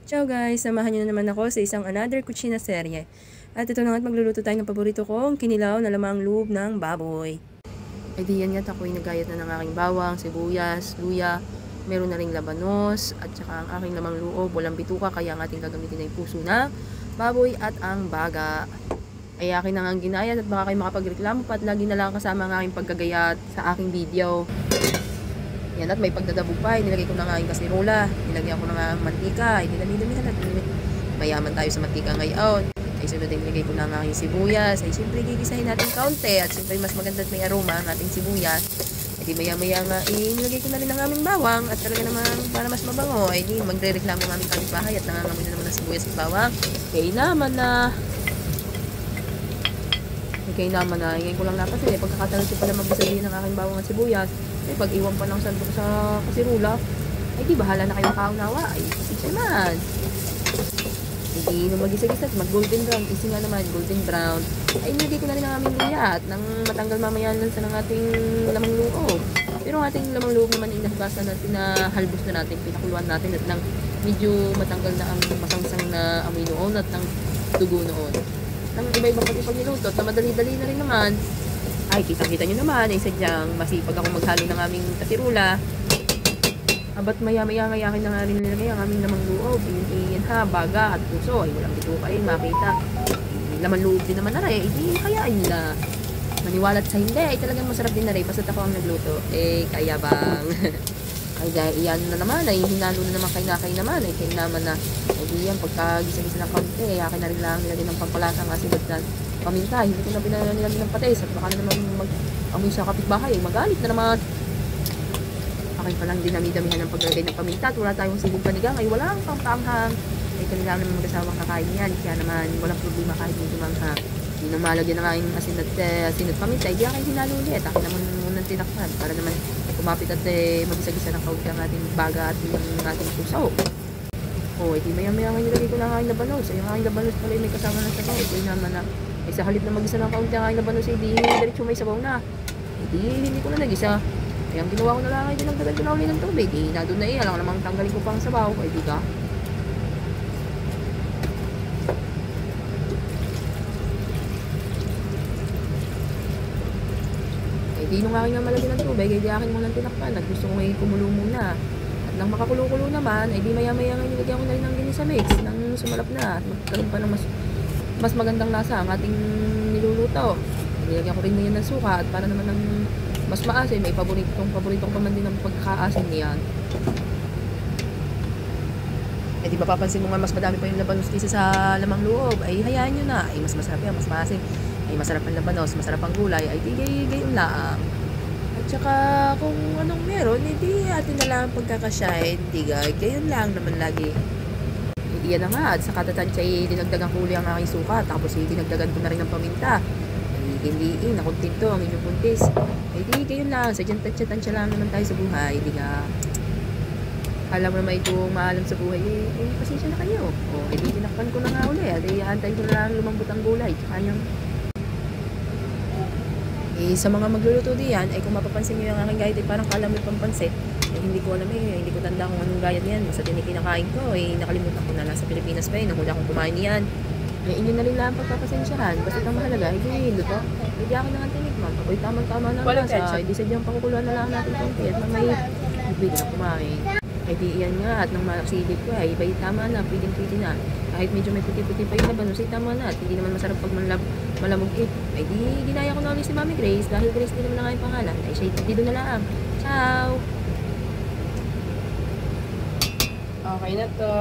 Ciao guys! Samahan nyo na naman ako sa isang another kutsina serye. At ito na nga't magluluto tayo ng paborito kong kinilaw na lamang loob ng baboy. Ay di yan nga't ako'y nagayat na ng aking bawang, sibuyas, luya, meron na ring labanos, at saka ang aking lamang loob, walang bituka, kaya ang ating gagamitin ay puso ng baboy at ang baga. Ay akin na nga ginayat at baka kayo makapagreklamo pa at lagi na lang kasama ang aking pagkagayat sa aking video. Yan, at may pagdadabog pa, nilagay ko na nga yung kasirola, nilagyan ko na nga mantika, dinami-damihan at mayaman tayo sa mantika ngayon. Ay sunod ay nilagay ko na nga yung sibuyas, ay siyempre gigisahin natin kaunti at siyempre mas maganda at may aroma ang ating sibuyas. Ay di maya-maya nga, nilagay ko na rin ang aming bawang at talaga naman para mas mabango, ay di magre-reklamo ng aming kapitbahay at nangangamoy na naman ng sibuyas at bawang. Kaya naman na, ngayon ko lang napasin, pagkakatalad ko pala magbisabihin ng aking bawang at sibuyas. Pag iwan pa ng sandok sa kasirula, ay di bahala na kayo makaunawa. Ay, kasi naman. Hindi nung mag-isa-gisa, mag-golden brown. Kasi nga naman, golden brown. Ay, nilagay ko na rin ang aming luya at nang matanggal mamaya lang sa ng ating lamang loob. Pero ang ating lamang loob naman ay nahugasan natin na halbos na natin, pinakuluan natin at nang medyo matanggal na ang masangsang na amoy noon at ng dugo noon. Nang iba-iba pati pag niluto at na madali-dali na rin naman, ay kitang-kita nyo naman ay sadyang masipag ako maghalo ng aming kasirula. Abat maya-maya nga yakin na nga rin nilagay ang aming lamang loob, iyan ha, baga at puso, ay walang bituka ay makita. Laman loob din naman na rin, hindi kayaan nila. Maniwalat sa hindi, ay talagang masarap din na rin, basta't ako ang nagluto, kaya bang? Ay iyan na naman, ay hinalo na naman kay naman, ay kayo naman na, ay diyan, pagka-gisa-gisa ng kaunti, akin na rin lang nilagay ng pampalasang asin at paminta, hindi ko na pinanilagay ng patis at baka na naman mag-amoy sa kapitbahay, magalit na naman. Akin palang dinami-damihan ng paglagay ng paminta at wala tayong sibog panigang, ay walang pangpanghang. Ay kanila naman mag-asawang kakain yan, kaya naman walang problema kahit medyo manghang. Hindi nang malagyan ng aking asin at paminta, hindi aking hinalo ulit. Akin naman munang tinakpan para naman kumapit at mag-isa-gisa ng kaunti ang ating baga at yung ating puso. Di maya-maya nga nilagay ko na ang aking labanos. Ay ang aking labanos pala may kasama ng sabaw. Ito naman na, ay sa halip na mag-isa ng kaunti ang aking labanos, di diretso may sabaw na. Hindi ko na nag-isa. Ay ang ginawa ko na lang ay dinagdagan ko na uli ng tubig. Na doon na alam namang tanggalin ko pang sabaw. Ay di ka. Ay di nung aking nga malagyan ng tubig, ay di akin muna tinakpan. At gusto ko ngayon kumulo muna. Nang makakulo-kulo naman, ay di maya-maya nga nilagyan ko na rin ng ginisa mix nang sumalap na at magkaroon pa ng mas magandang lasa ang ating niluluto. Nilagyan ko rin na ng suka at para naman ng mas maasin, may paboritong pa man din ang pagkakaasin niyan. Eh di ba papansin mo nga mas madami pa yung labanos kaysa sa lamang loob, ay hayaan nyo na, ay mas masarap yan, mas maasin, ay masarap ang labanos, masarap ang gulay, ay di gayon laang. At saka kung anong meron, hindi atin na lang pagkakasyahin, di gayon lang naman lagi. Hindi yan na nga, at sa katatansya ay dinagdagan ko uli ang aking suka, tapos dinagdagan ko na rin ng paminta. Ay hindi, nakontento ang inyong buntis. Ay di gayon lang, sadyang tansya lang naman tayo sa buhay, di nga. Alam mo naman itong maalam sa buhay, pasensya na kayo. Hindi tinakpan ko na nga uli, at antayin ko na lang lumambot ang gulay, tsaka yung sa mga magluluto diyan, ay kung mapapansin nyo yung aking gayat, ay parang kala mo pampansit. Hindi ko alam hindi ko tanda kung anong gayat yan. Basta kinakain ko, nakalimutan ko na lang sa Pilipinas pa nung huli akong kumain yan. Inyo na rin lang pagpapasensyahan. Basta ang mahalaga, hindi luto. Hindi ako nang tinikman. Ako'y tamang-tama na nasa. Hindi sadyang pakukuluan na lang natin konti at may bibig na kumain. Ay di iyan nga at nang makasilip ko ay iba'y tama na, pwedeng-pwede na. Kahit medyo may puti-puti pa yung labanos ay tama na at hindi naman masarap pag malamog ay di ginaya ko na ulit si Mami Grace dahil Grace din naman ang aking pangalan. Ay siya dito na lang. Ciao! Okay na to.